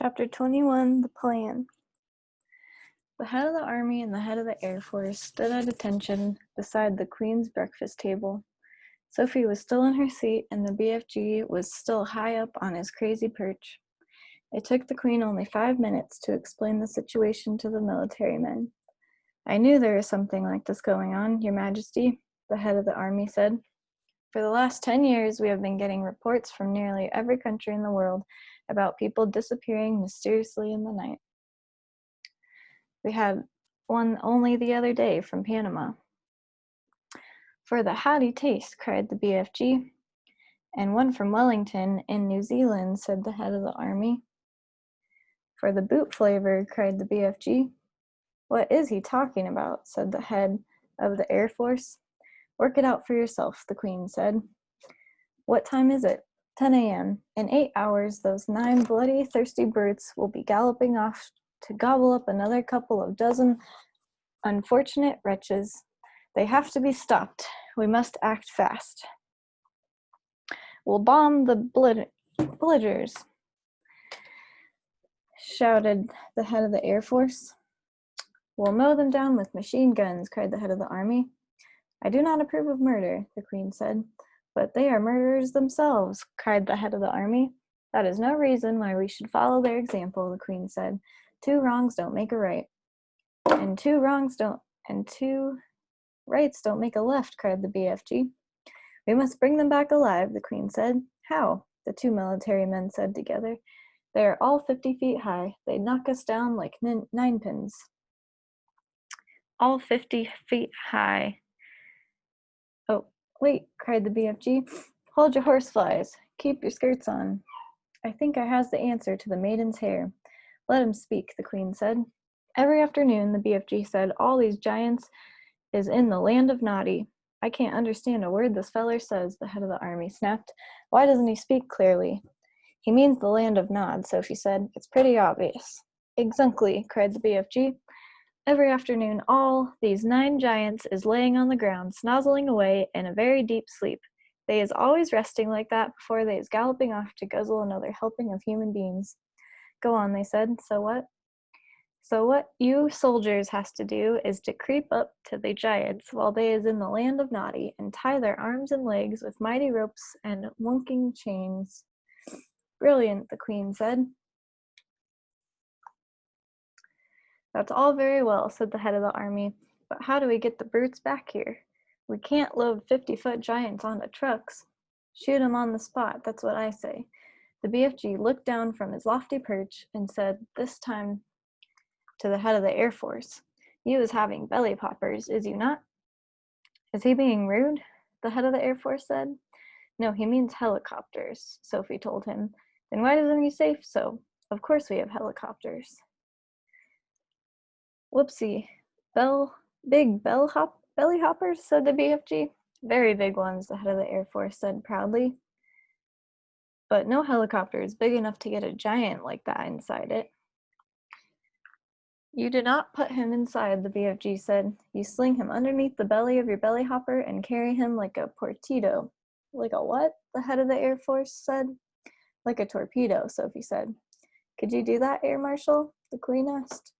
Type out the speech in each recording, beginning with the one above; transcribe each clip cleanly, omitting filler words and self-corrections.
Chapter 21, The Plan. The head of the army and the head of the Air Force stood at attention beside the Queen's breakfast table. Sophie was still in her seat, and the BFG was still high up on his crazy perch. It took the Queen only 5 minutes to explain the situation to the military men. "I knew there was something like this going on, Your Majesty," the head of the army said. "For the last 10 years, we have been getting reports from nearly every country in the world about people disappearing mysteriously in the night. We had one only the other day from Panama." "For the haughty taste," cried the BFG. "And one from Wellington in New Zealand," said the head of the army. "For the boot flavor," cried the BFG. "What is he talking about?" said the head of the Air Force. "Work it out for yourself," the Queen said. "What time is it?" 10 a.m. In 8 hours, those 9 bloody, thirsty brutes will be galloping off to gobble up another couple of dozen unfortunate wretches. They have to be stopped. We must act fast. We'll bomb the villagers," shouted the head of the Air Force. "We'll mow them down with machine guns," cried the head of the army. "I do not approve of murder," the Queen said. "But they are murderers themselves," cried the head of the army. "That is no reason why we should follow their example," the Queen said. "Two wrongs don't make a right." And two rights don't make a left," cried the BFG. "We must bring them back alive," the Queen said. "How?" the 2 military men said together. "They are all 50 feet high. They'd knock us down like ninepins." "All 50 feet high. Oh, wait," cried the BFG. "Hold your horseflies. Keep your skirts on. I think I has the answer to the maiden's hair." "Let him speak," the Queen said. "Every afternoon," the BFG said, "all these giants is in the land of naughty." "I can't understand a word this feller says," the head of the army snapped. "Why doesn't he speak clearly?" "He means the land of Nod," Sophie said. "It's pretty obvious." "Exactly," cried the BFG. "Every afternoon all these 9 giants is laying on the ground, snozzling away in a very deep sleep. They is always resting like that before they is galloping off to guzzle another helping of human beings." "Go on," they said. "So what?" "So what you soldiers has to do is to creep up to the giants while they is in the land of naughty and tie their arms and legs with mighty ropes and wonking chains." "Brilliant," the Queen said. "That's all very well," said the head of the army, "but how do we get the brutes back here? We can't load 50-foot giants onto trucks. Shoot 'em on the spot, that's what I say." The BFG looked down from his lofty perch and said this time to the head of the Air Force, "You is having belly poppers, is you not?" "Is he being rude?" the head of the Air Force said. "No, he means helicopters," Sophie told him. "Then why doesn't he say so? Of course we have helicopters." "Whoopsie. Big belly hoppers," said the BFG. "Very big ones," the head of the Air Force said proudly. "But no helicopter is big enough to get a giant like that inside it." "You do not put him inside," the BFG said. "You sling him underneath the belly of your belly hopper and carry him like a torpedo." "Like a what?" the head of the Air Force said. "Like a torpedo," Sophie said. "Could you do that, Air Marshal?" the Queen asked.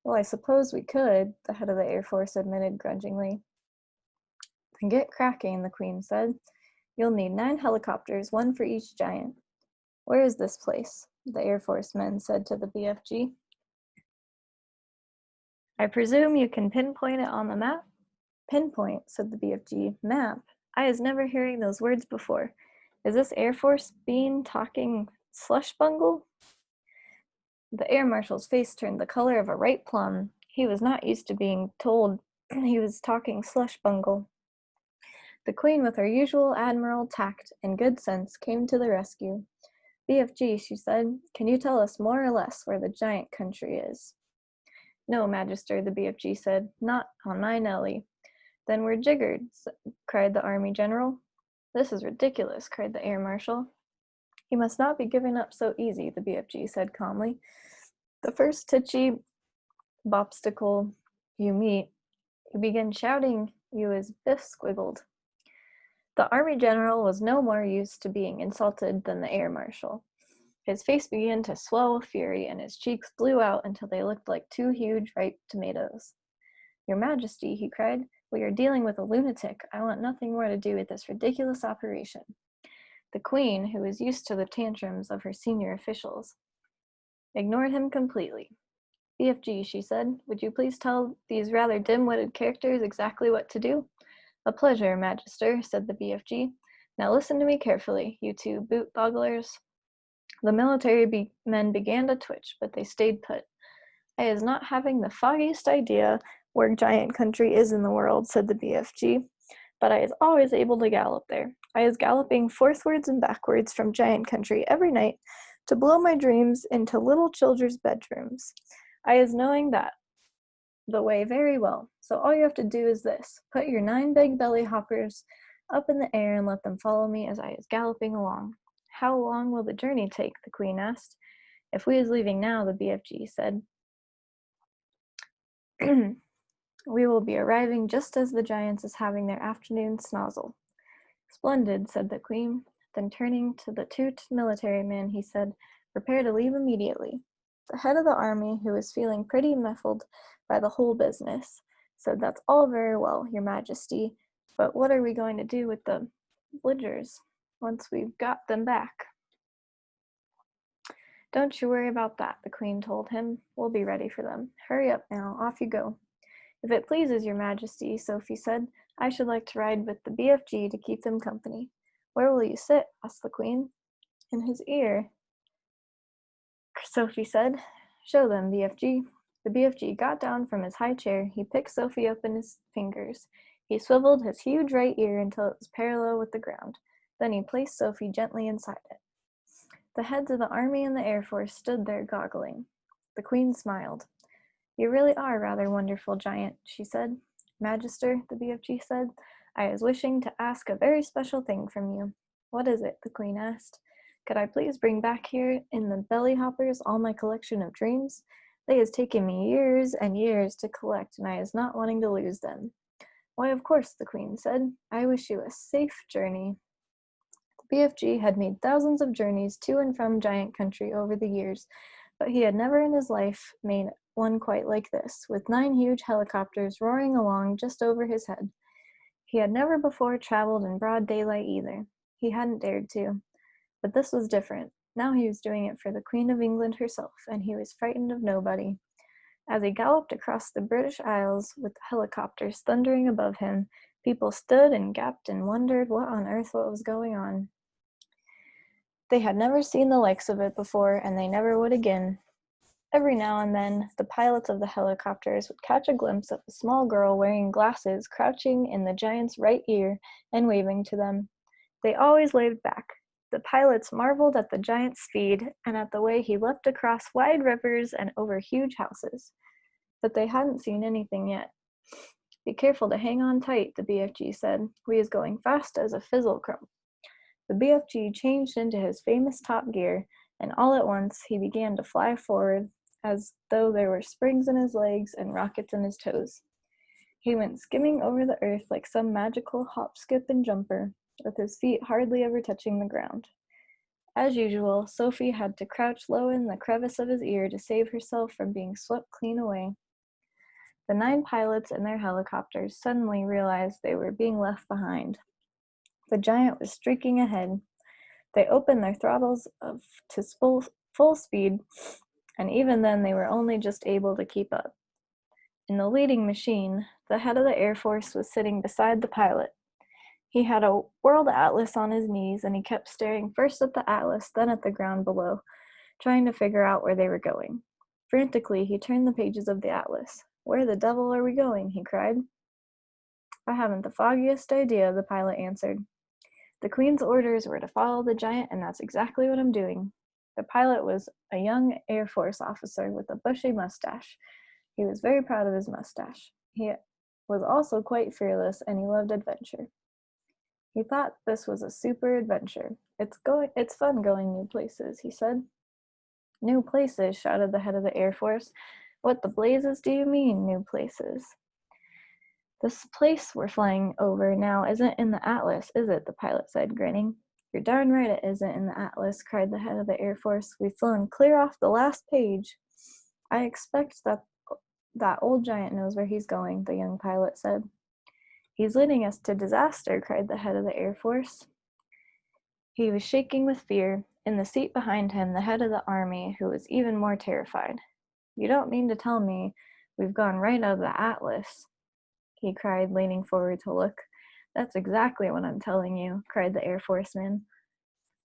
"Well, I suppose we could," the head of the Air Force admitted grudgingly. "Then get cracking," the Queen said. "You'll need 9 helicopters, 1 for each giant." "Where is this place?" the Air Force men said to the BFG. "I presume you can pinpoint it on the map?" "Pinpoint," said the BFG. "Map? I is never hearing those words before. Is this Air Force bean talking slush bungle?" The Air Marshal's face turned the color of a ripe plum. He was not used to being told he was talking slush bungle. The Queen, with her usual admiral tact and good sense, came to the rescue. "BFG," she said, "can you tell us more or less where the giant country is?" "No, Magister," the BFG said, "not on my Nelly." "Then we're jiggered," cried the Army General. "This is ridiculous," cried the Air Marshal. "You must not be given up so easy," the BFG said calmly. "The first titchy bobstacle you meet, you begin shouting you is Biff Squiggled." The Army General was no more used to being insulted than the Air Marshal. His face began to swell with fury, and his cheeks blew out until they looked like two huge ripe tomatoes. "Your Majesty," he cried, "we are dealing with a lunatic. I want nothing more to do with this ridiculous operation." The Queen, who was used to the tantrums of her senior officials, ignored him completely. "BFG," she said, "would you please tell these rather dim-witted characters exactly what to do?" "A pleasure, Magister," said the BFG. "Now listen to me carefully, you two boot-bogglers." The military men began to twitch, but they stayed put. "I is not having the foggiest idea where Giant Country is in the world," said the BFG, "but I is always able to gallop there. I is galloping forthwards and backwards from Giant Country every night to blow my dreams into little children's bedrooms. I is knowing that the way very well, so all you have to do is this: put your 9 big belly hoppers up in the air and let them follow me as I is galloping along." "How long will the journey take?" the Queen asked. "If we is leaving now," the BFG said, "we will be arriving just as the giants is having their afternoon snozzle." "Splendid," said the Queen. Then turning to the two military men, he said, "Prepare to leave immediately." The head of the army, who was feeling pretty muffled by the whole business, said, "That's all very well, Your Majesty, but what are we going to do with the villagers once we've got them back?" "Don't you worry about that," the Queen told him. "We'll be ready for them. Hurry up now, off you go." "If it pleases Your Majesty," Sophie said, "I should like to ride with the BFG to keep them company." "Where will you sit?" asked the Queen. "In his ear," Sophie said. "Show them, BFG." The BFG got down from his high chair. He picked Sophie up in his fingers. He swiveled his huge right ear until it was parallel with the ground. Then he placed Sophie gently inside it. The heads of the Army and the Air Force stood there goggling. The Queen smiled. "You really are rather wonderful, Giant," she said. "Magister," the BFG said, "I was wishing to ask a very special thing from you." "What is it?" the Queen asked. "Could I please bring back here in the belly hoppers all my collection of dreams? They has taken me years and years to collect, and I is not wanting to lose them." "Why, of course," the Queen said. "I wish you a safe journey." The BFG had made thousands of journeys to and from Giant Country over the years, but he had never in his life made one quite like this, with 9 huge helicopters roaring along just over his head. He had never before traveled in broad daylight either. He hadn't dared to. But this was different. Now he was doing it for the Queen of England herself, and he was frightened of nobody. As he galloped across the British Isles with the helicopters thundering above him, people stood and gaped and wondered what on earth was going on. They had never seen the likes of it before, and they never would again. Every now and then, the pilots of the helicopters would catch a glimpse of a small girl wearing glasses crouching in the giant's right ear and waving to them. They always waved back. The pilots marveled at the giant's speed and at the way he leapt across wide rivers and over huge houses. But they hadn't seen anything yet. "Be careful to hang on tight," the BFG said. "We is going fast as a fizzle crumb." The BFG changed into his famous top gear, and all at once he began to fly forward as though there were springs in his legs and rockets in his toes. He went skimming over the earth like some magical hop, skip, and jumper, with his feet hardly ever touching the ground. As usual, Sophie had to crouch low in the crevice of his ear to save herself from being swept clean away. The 9 pilots in their helicopters suddenly realized they were being left behind. The giant was streaking ahead. They opened their throttles to full speed, and even then they were only just able to keep up. In the leading machine, the head of the Air Force was sitting beside the pilot. He had a world atlas on his knees, and he kept staring first at the atlas, then at the ground below, trying to figure out where they were going. Frantically, he turned the pages of the atlas. "Where the devil are we going?" he cried. "I haven't the foggiest idea," the pilot answered. "The Queen's orders were to follow the giant, and that's exactly what I'm doing." The pilot was a young Air Force officer with a bushy mustache. He was very proud of his mustache. He was also quite fearless, and he loved adventure. He thought this was a super adventure. It's fun going new places," he said. "New places?" shouted the head of the Air Force. "What the blazes do you mean, new places?" "This place we're flying over now isn't in the atlas, is it?" the pilot said, grinning. You're darn right it isn't in the atlas, cried the head of the Air Force. We've flown clear off the last page. I expect that old giant knows where he's going, the young pilot said. He's leading us to disaster, cried the head of the Air Force. He was shaking with fear. In the seat behind him, the head of the army, who was even more terrified. You don't mean to tell me we've gone right out of the atlas, he cried, leaning forward to look. That's exactly what I'm telling you, cried the Air Force man.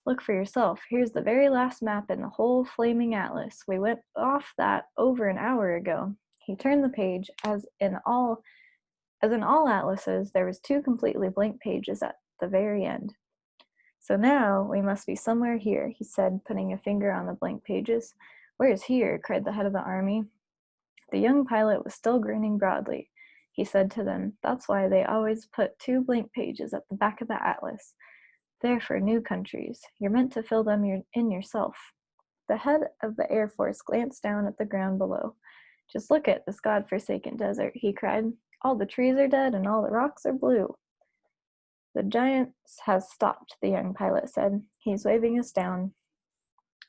Look for yourself. Here's the very last map in the whole flaming atlas. We went off that over an hour ago. He turned the page. As in all atlases, there was 2 completely blank pages at the very end. So now we must be somewhere here, he said, putting a finger on the blank pages. Where's here? Cried the head of the army. The young pilot was still grinning broadly. He said to them, that's why they always put 2 blank pages at the back of the atlas. They're for new countries. You're meant to fill them in yourself. The head of the Air Force glanced down at the ground below. Just look at this God-forsaken desert, he cried. All the trees are dead and all the rocks are blue. The giant has stopped, the young pilot said. He's waving us down.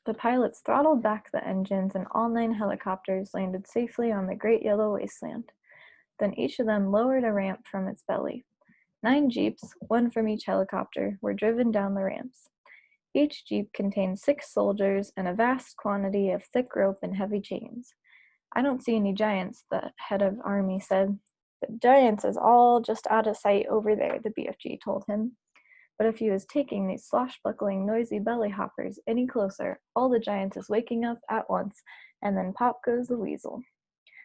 The pilots throttled back the engines and all 9 helicopters landed safely on the great yellow wasteland. Then each of them lowered a ramp from its belly. 9 jeeps, 1 from each helicopter, were driven down the ramps. Each jeep contained 6 soldiers and a vast quantity of thick rope and heavy chains. I don't see any giants, the head of army said. The giants is all just out of sight over there, the BFG told him. But if you is taking these swashbuckling, noisy belly hoppers any closer, all the giants is waking up at once, and then pop goes the weasel.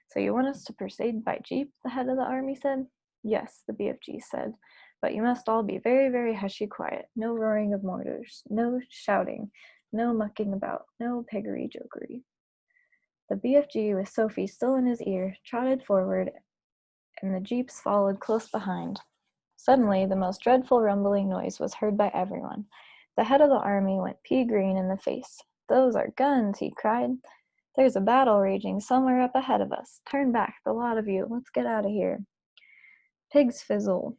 So you want us to proceed by jeep, the head of the army said. Yes, the BFG said, but you must all be very, very hushy quiet. No roaring of mortars, no shouting, no mucking about, no piggery-jokery. The BFG, with Sophie still in his ear, trotted forward, and the jeeps followed close behind. Suddenly, the most dreadful rumbling noise was heard by everyone. The head of the army went pea-green in the face. Those are guns, he cried. There's a battle raging somewhere up ahead of us. Turn back, the lot of you. Let's get out of here. Pigs fizzle,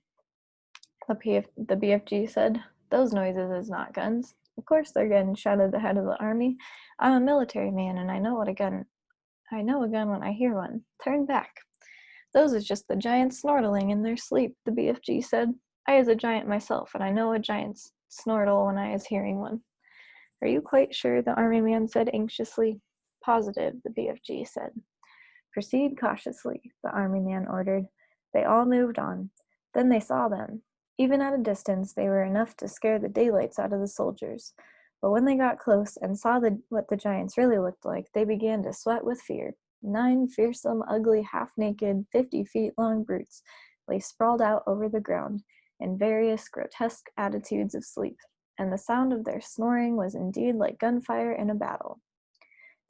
the BFG said. Those noises is not guns. Of course they're guns, shouted the head of the army. I'm a military man, and I know a gun when I hear one. Turn back. Those is just the giants snortling in their sleep, the BFG said. I is a giant myself, and I know a giant's snortle when I is hearing one. Are you quite sure? The army man said anxiously. Positive, the BFG said. Proceed cautiously, the army man ordered. They all moved on. Then they saw them. Even at a distance, they were enough to scare the daylights out of the soldiers. But when they got close and saw what the giants really looked like, they began to sweat with fear. 9 fearsome, ugly, half-naked, 50-feet-long brutes lay sprawled out over the ground in various grotesque attitudes of sleep, and the sound of their snoring was indeed like gunfire in a battle.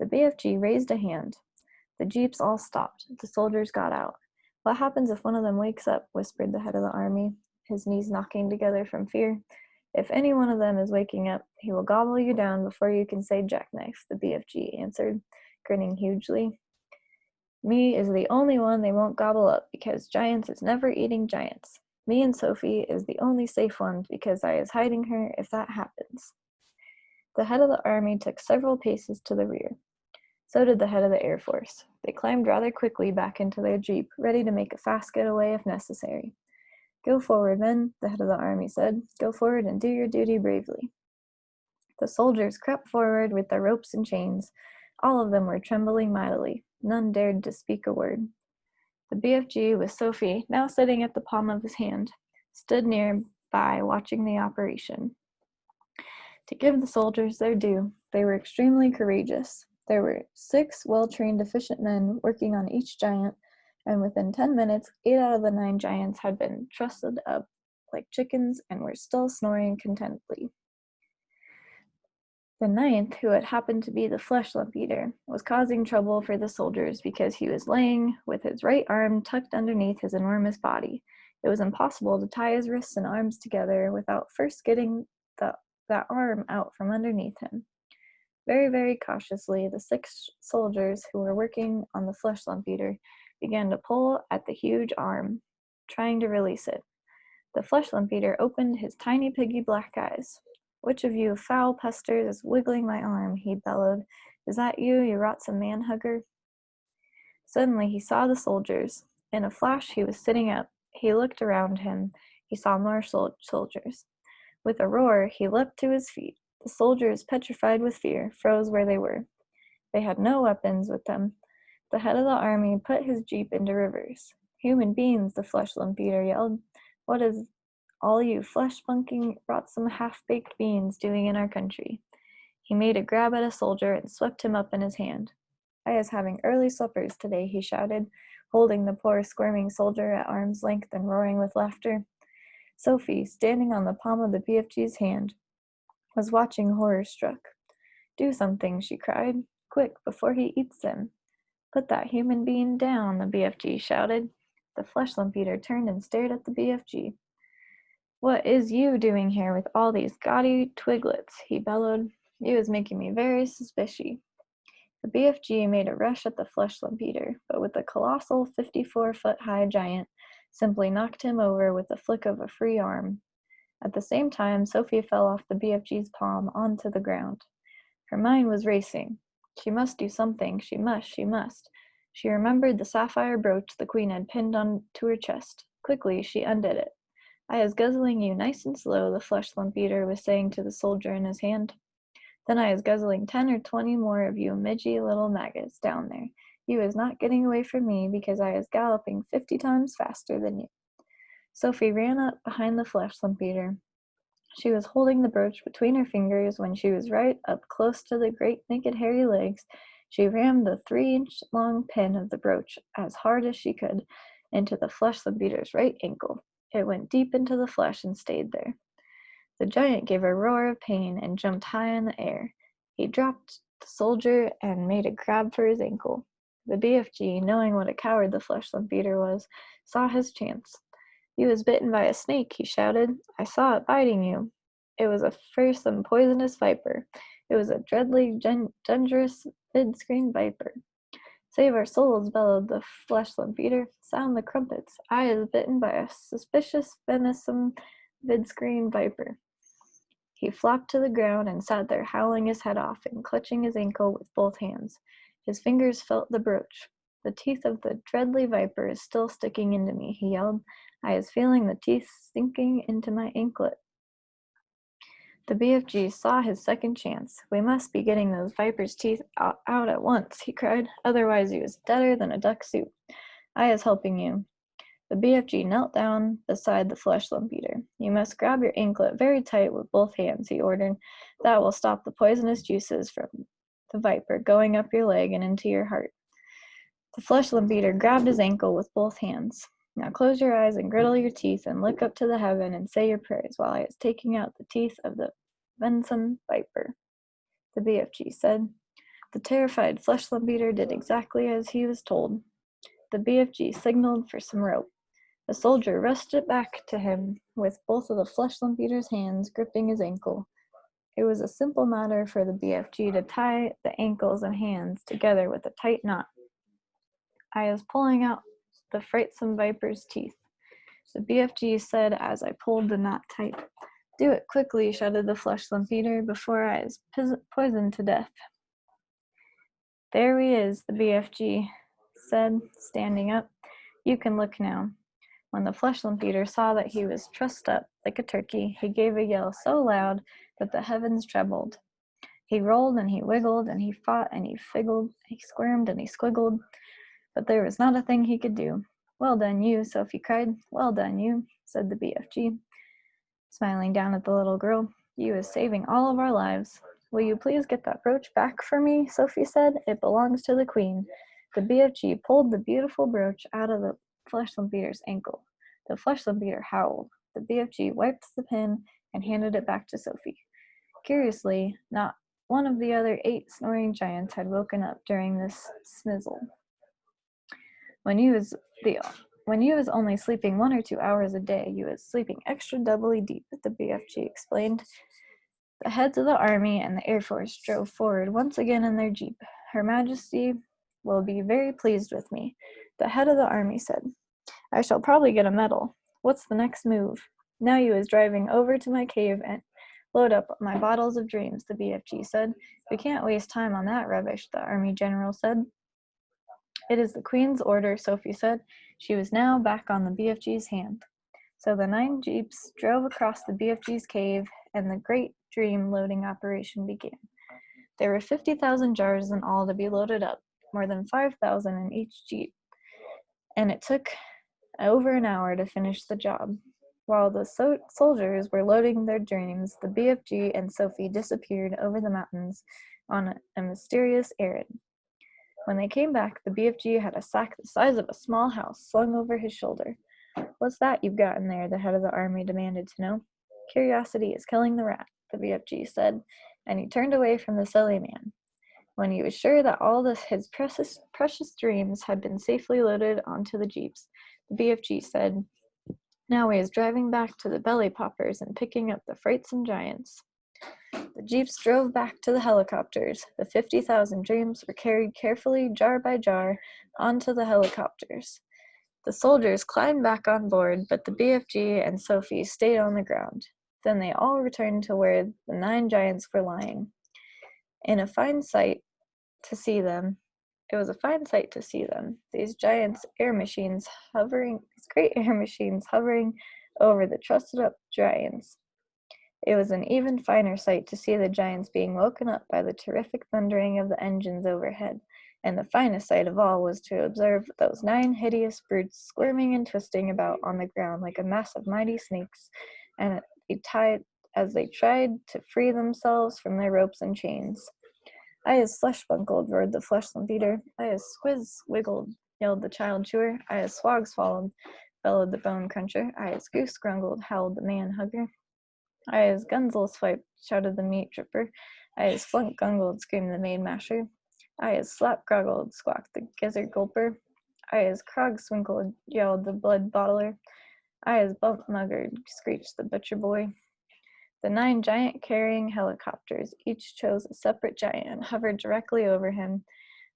The BFG raised a hand. The jeeps all stopped. The soldiers got out. What happens if one of them wakes up? Whispered the head of the army, his knees knocking together from fear. If any one of them is waking up, he will gobble you down before you can say jackknife, the BFG answered, grinning hugely. Me is the only one they won't gobble up, because giants is never eating giants. Me and Sophie is the only safe ones, because I is hiding her if that happens. The head of the army took several paces to the rear. So did the head of the Air Force. They climbed rather quickly back into their jeep, ready to make a fast getaway if necessary. Go forward, men, the head of the army said. Go forward and do your duty bravely. The soldiers crept forward with their ropes and chains. All of them were trembling mightily. None dared to speak a word. The BFG, with Sophie, now sitting at the palm of his hand, stood near by watching the operation. To give the soldiers their due, they were extremely courageous. There were 6 well-trained, efficient men working on each giant, and within 10 minutes, 8 out of the 9 giants had been trussed up like chickens and were still snoring contentedly. The 9th, who had happened to be the flesh lump eater, was causing trouble for the soldiers because he was laying with his right arm tucked underneath his enormous body. It was impossible to tie his wrists and arms together without first getting that arm out from underneath him. Very, very cautiously, the 6 soldiers who were working on the flesh lump eater began to pull at the huge arm, trying to release it. The flesh lump eater opened his tiny piggy black eyes. "Which of you foul pesters is wiggling my arm?" he bellowed. "Is that you, you rotsome man-hugger?" Suddenly he saw the soldiers. In a flash he was sitting up. He looked around him. He saw more soldiers. With a roar, he leapt to his feet. The soldiers, petrified with fear, froze where they were. They had no weapons with them. The head of the army put his jeep into reverse. "Human beings," the flesh-lump-eater yelled. "What is all you flesh-bunking, rotsome, half-baked beings doing in our country?" He made a grab at a soldier and swept him up in his hand. "I is having early suppers today," he shouted, holding the poor squirming soldier at arm's length and roaring with laughter. Sophie, standing on the palm of the BFG's hand, was watching horror-struck. "Do something," she cried. "Quick, before he eats them." "Put that human being down," the BFG shouted. The flesh-lump-eater turned and stared at the BFG. "What is you doing here with all these gaudy twiglets?" he bellowed. "You is making me very suspicious." The BFG made a rush at the flesh-lump-eater, but with the colossal 54-foot-high giant simply knocked him over with the flick of a free arm. At the same time, Sophie fell off the BFG's palm onto the ground. Her mind was racing. She must do something. She must. She remembered the sapphire brooch the queen had pinned onto her chest. Quickly, she undid it. "I is guzzling you nice and slow," the flesh-lump-eater was saying to the soldier in his hand. "Then I is guzzling 10 or 20 more of you midgy little maggots down there. You is not getting away from me because I is galloping 50 times faster than you." Sophie ran up behind the flesh-lump-eater. She was holding the brooch between her fingers when she was right up close to the great naked hairy legs. She rammed the 3-inch long pin of the brooch as hard as she could into the flesh-lump-eater's right ankle. It went deep into the flesh and stayed there. The giant gave a roar of pain and jumped high in the air. He dropped the soldier and made a grab for his ankle. The BFG, knowing what a coward the flesh-lump-eater was, saw his chance. "You was bitten by a snake," he shouted. "I saw it biting you. It was a fearsome poisonous viper. It was a dreadly dangerous mid-screen viper." "Save our souls," bellowed the flesh-lump-eater. "Sound the crumpets. I is bitten by a suspicious venison mid-screen viper." He flopped to the ground and sat there howling his head off and clutching his ankle with both hands. His fingers felt the brooch. "The teeth of the dreadly viper is still sticking into me," he yelled. "I is feeling the teeth sinking into my anklet." The BFG saw his second chance. "We must be getting those viper's teeth out at once," he cried. "Otherwise you is deader than a duck soup. I is helping you." The BFG knelt down beside the flesh-lump-eater. "You must grab your anklet very tight with both hands," he ordered. "That will stop the poisonous juices from the viper going up your leg and into your heart." The flesh-lump-eater grabbed his ankle with both hands. "Now close your eyes and grittle your teeth and look up to the heaven and say your prayers while I is taking out the teeth of the venison viper," the BFG said. The terrified flesh-lump-eater did exactly as he was told. The BFG signaled for some rope. The soldier rushed it back to him with both of the flesh-lump-eater's hands gripping his ankle. It was a simple matter for the BFG to tie the ankles and hands together with a tight knot. "I was pulling out the frightsome viper's teeth," the BFG said as I pulled the knot tight. "Do it quickly," shouted the flesh-lump-eater, "before I is poisoned to death." "There we is," the BFG said, standing up. "You can look now." When the flesh-lump-eater saw that he was trussed up like a turkey, he gave a yell so loud that the heavens trembled. He rolled and he wiggled and he fought and he figgled, he squirmed and he squiggled, but there was not a thing he could do. "Well done, you," Sophie cried. "Well done, you," said the BFG, smiling down at the little girl. "You is saving all of our lives." "Will you please get that brooch back for me?" Sophie said. "It belongs to the queen." The BFG pulled the beautiful brooch out of the flesh-lump-eater's ankle. The flesh-lump-eater howled. The BFG wiped the pin and handed it back to Sophie. Curiously, not one of the other 8 snoring giants had woken up during this snizzle. When you was only sleeping 1 or 2 hours a day, you was sleeping extra doubly deep," the BFG explained. The heads of the Army and the Air Force drove forward once again in their jeep. "Her Majesty will be very pleased with me," the head of the Army said. "I shall probably get a medal. What's the next move?" "Now you is driving over to my cave and Load up my bottles of dreams, the BFG said. We can't waste time on that rubbish, the Army General said. It is the Queen's order, Sophie said. She was now back on the BFG's hand. So the 9 jeeps drove across the BFG's cave, and the great dream loading operation began. There were 50,000 jars in all to be loaded up, more than 5,000 in each jeep, and it took over an hour to finish the job. While the soldiers were loading their dreams, the BFG and Sophie disappeared over the mountains on a mysterious errand. When they came back, the BFG had a sack the size of a small house slung over his shoulder. What's that you've got in there? The head of the army demanded to know. Curiosity is killing the rat, the BFG said, and he turned away from the silly man. When he was sure that all his precious dreams had been safely loaded onto the jeeps, the BFG said, now he is driving back to the belly poppers and picking up the frightsome giants. The jeeps drove back to the helicopters. The 50,000 dreams were carried carefully, jar by jar, onto the helicopters. The soldiers climbed back on board, but the BFG and Sophie stayed on the ground. Then they all returned to where the 9 giants were lying. It was a fine sight to see them. These great air machines hovering over the trussed up giants. It was an even finer sight to see the giants being woken up by the terrific thundering of the engines overhead, and the finest sight of all was to observe those 9 hideous brutes squirming and twisting about on the ground like a mass of mighty snakes, and as they tried to free themselves from their ropes and chains. I is slush bunkled, roared the flesh feeder. I is squiz wiggled, yelled the child chewer. I is swag swallowed, bellowed the bone cruncher. I is goose grungled, howled the man hugger. I is gunzel swiped, shouted the meat dripper. I is flunk gungled, screamed the maid masher. I is slap groggled, squawked the gizzard gulper. I is crog swinkled, yelled the blood bottler. I is bump muggered, screeched the butcher boy. The 9 giant carrying helicopters each chose a separate giant and hovered directly over him.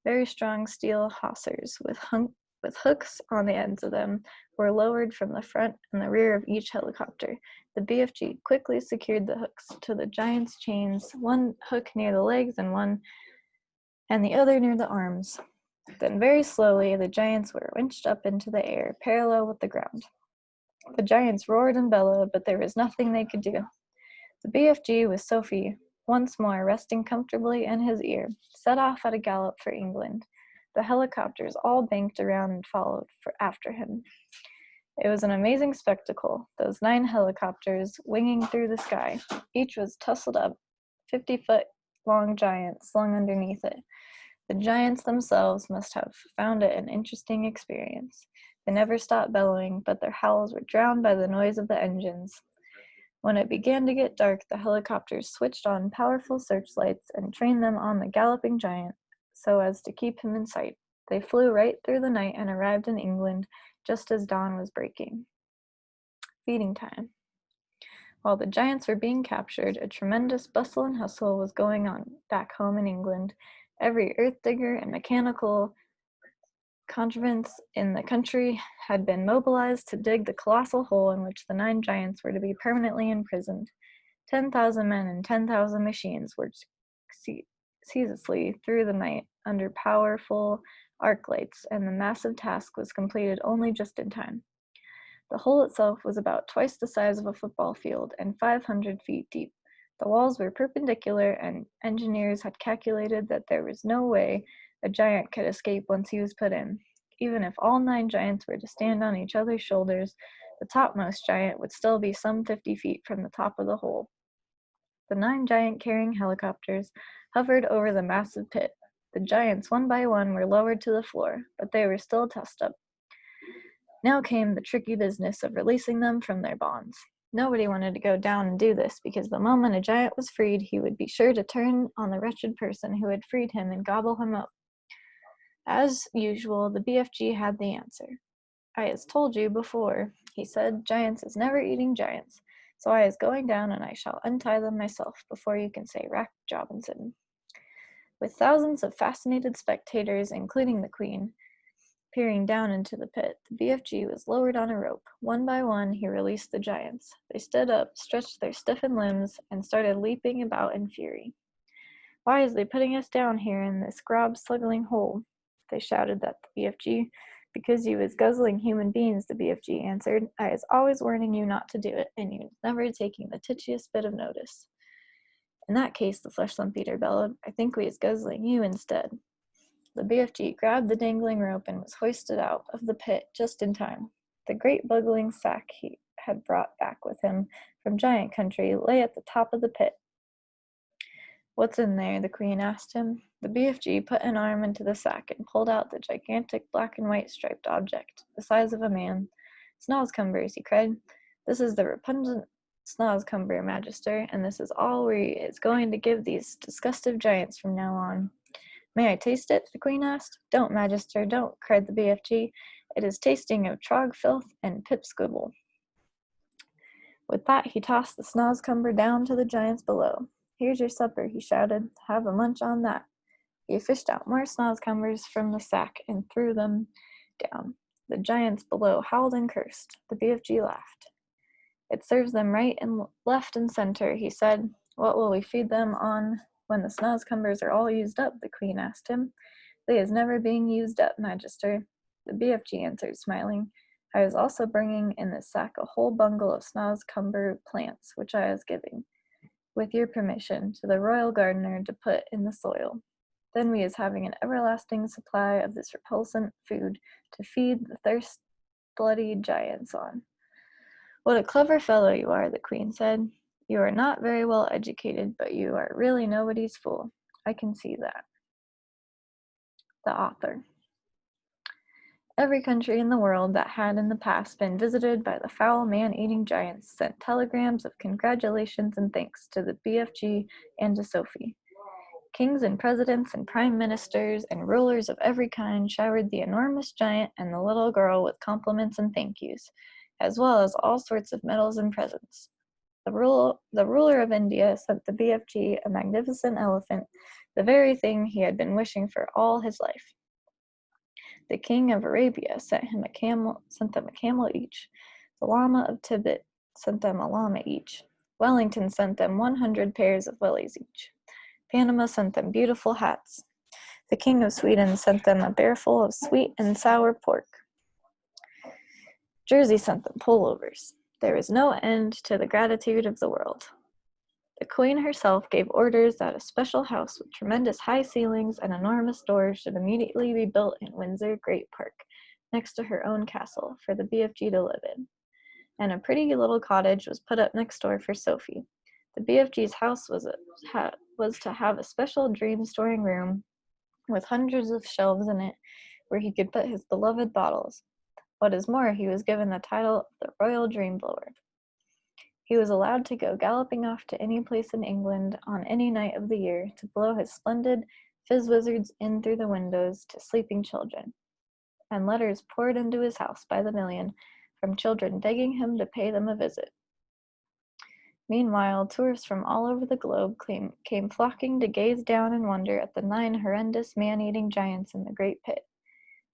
Very strong steel hawsers with hooks on the ends of them were lowered from the front and the rear of each helicopter. The BFG quickly secured the hooks to the giants' chains, one hook near the legs and the other near the arms. Then very slowly the giants were winched up into the air, parallel with the ground. The giants roared and bellowed, but there was nothing they could do. The BFG, with Sophie once more resting comfortably in his ear, set off at a gallop for England. The helicopters all banked around and followed after him. It was an amazing spectacle, those 9 helicopters winging through the sky. Each was tussled up, 50-foot-long giant slung underneath it. The giants themselves must have found it an interesting experience. They never stopped bellowing, but their howls were drowned by the noise of the engines. When it began to get dark, the helicopters switched on powerful searchlights and trained them on the galloping giant so as to keep him in sight. They flew right through the night and arrived in England just as dawn was breaking. Feeding time. While the giants were being captured, a tremendous bustle and hustle was going on back home in England. Every earth digger and mechanical contrivance in the country had been mobilized to dig the colossal hole in which the 9 giants were to be permanently imprisoned. 10,000 men and 10,000 machines worked ceaselessly through the night under powerful arc lights, and the massive task was completed only just in time. The hole itself was about twice the size of a football field and 500 feet deep. The walls were perpendicular, and engineers had calculated that there was no way a giant could escape once he was put in. Even if all 9 giants were to stand on each other's shoulders, the topmost giant would still be some 50 feet from the top of the hole. The 9 giant carrying helicopters hovered over the massive pit. The giants, one by one, were lowered to the floor, but they were still trussed up. Now came the tricky business of releasing them from their bonds. Nobody wanted to go down and do this, because the moment a giant was freed, he would be sure to turn on the wretched person who had freed him and gobble him up. As usual, the BFG had the answer. I has told you before, he said, giants is never eating giants, so I is going down and I shall untie them myself before you can say Rack Jobinson. With thousands of fascinated spectators, including the Queen, Peering down into the pit, the BFG was lowered on a rope. One by one, he released the giants. They stood up, stretched their stiffened limbs, and started leaping about in fury. "Why is they putting us down here in this slogging hole?" they shouted at the BFG. "Because you is guzzling human beings," the BFG answered. "I is always warning you not to do it, and you is never taking the titchiest bit of notice." "In that case," the flesh lump eater bellowed, "I think we is guzzling you instead." The BFG grabbed the dangling rope and was hoisted out of the pit just in time. The great bugling sack he had brought back with him from Giant Country lay at the top of the pit. "What's in there?" the Queen asked him. The BFG put an arm into the sack and pulled out the gigantic black and white striped object, the size of a man. "Snozzcumbers," he cried. "This is the repugnant Snozzcumber, Magister, and this is all we is going to give these disgustive giants from now on." "May I taste it?" the Queen asked. "Don't, Magister, don't," cried the BFG. "It is tasting of trog filth and pipsquibble." With that, he tossed the Snozzcumber down to the giants below. "Here's your supper," he shouted. "Have a munch on that." He fished out more Snozzcumbers from the sack and threw them down. The giants below howled and cursed. The BFG laughed. "It serves them right and left and center," he said. "What will we feed them on when the Snozzcumbers are all used up?" the Queen asked him. "They is never being used up, Magister," the BFG answered, smiling. "I is also bringing in this sack a whole bundle of Snozzcumber plants, which I is giving, with your permission, to the royal gardener to put in the soil. Then we is having an everlasting supply of this repulsant food to feed the thirst-bloody giants on." "What a clever fellow you are," the Queen said. "You are not very well educated, but you are really nobody's fool. I can see that." The author. Every country in the world that had in the past been visited by the foul man-eating giants sent telegrams of congratulations and thanks to the BFG and to Sophie. Kings and presidents and prime ministers and rulers of every kind showered the enormous giant and the little girl with compliments and thank yous, as well as all sorts of medals and presents. The ruler of India sent the BFG a magnificent elephant, the very thing he had been wishing for all his life. The king of Arabia sent them a camel each. The Lama of Tibet sent them a llama each. Wellington sent them 100 pairs of wellies each. Panama sent them beautiful hats. The king of Sweden sent them a barrelful of sweet and sour pork. Jersey sent them pullovers. There was no end to the gratitude of the world. The Queen herself gave orders that a special house with tremendous high ceilings and enormous doors should immediately be built in Windsor Great Park, next to her own castle, for the BFG to live in. And a pretty little cottage was put up next door for Sophie. The BFG's house was to have a special dream-storing room with hundreds of shelves in it where he could put his beloved bottles. What is more, he was given the title of the Royal Dream Blower. He was allowed to go galloping off to any place in England on any night of the year to blow his splendid fizz-wizards in through the windows to sleeping children. And letters poured into his house by the million from children begging him to pay them a visit. Meanwhile, tourists from all over the globe came flocking to gaze down in wonder at the 9 horrendous man-eating giants in the great pit.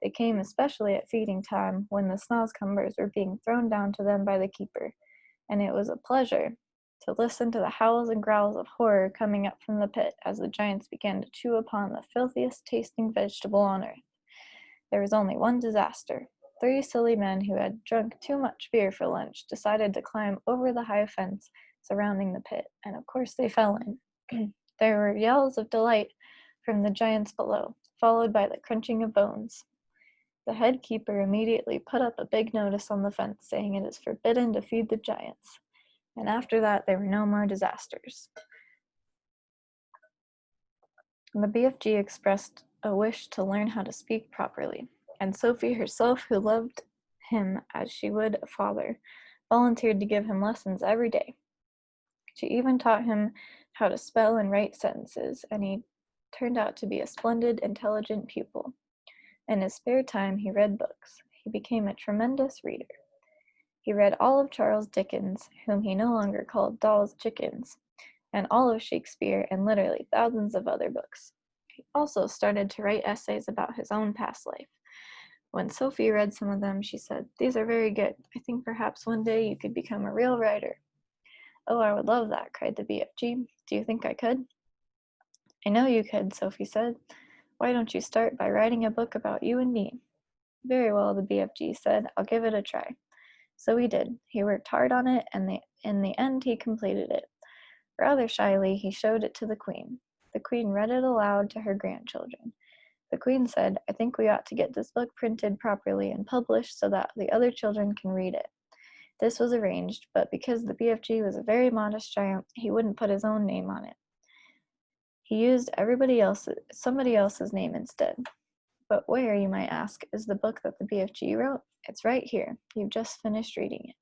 They came especially at feeding time, when the Snozzcumbers were being thrown down to them by the keeper, and it was a pleasure to listen to the howls and growls of horror coming up from the pit as the giants began to chew upon the filthiest tasting vegetable on earth. There was only one disaster. 3 silly men who had drunk too much beer for lunch decided to climb over the high fence surrounding the pit, and of course they fell in. There were yells of delight from the giants below, followed by the crunching of bones. The head keeper immediately put up a big notice on the fence saying it is forbidden to feed the giants, and after that there were no more disasters. The BFG expressed a wish to learn how to speak properly, and Sophie herself, who loved him as she would a father, volunteered to give him lessons every day. She even taught him how to spell and write sentences, and he turned out to be a splendid, intelligent pupil. In his spare time, he read books. He became a tremendous reader. He read all of Charles Dickens, whom he no longer called Dolls Chickens, and all of Shakespeare, and literally thousands of other books. He also started to write essays about his own past life, When Sophie read some of them, she said, "These are very good. I think perhaps one day you could become a real writer." "Oh, I would love that," cried the BFG. "Do you think I could?" "I know you could," Sophie said. "Why don't you start by writing a book about you and me?" "Very well," the BFG said. "I'll give it a try." So he did. He worked hard on it, and in the end he completed it. Rather shyly, he showed it to the Queen. The Queen read it aloud to her grandchildren. The Queen said, "I think we ought to get this book printed properly and published so that the other children can read it." This was arranged, but because the BFG was a very modest giant, he wouldn't put his own name on it. He used somebody else's name instead. But where, you might ask, is the book that the BFG wrote? It's right here. You've just finished reading it.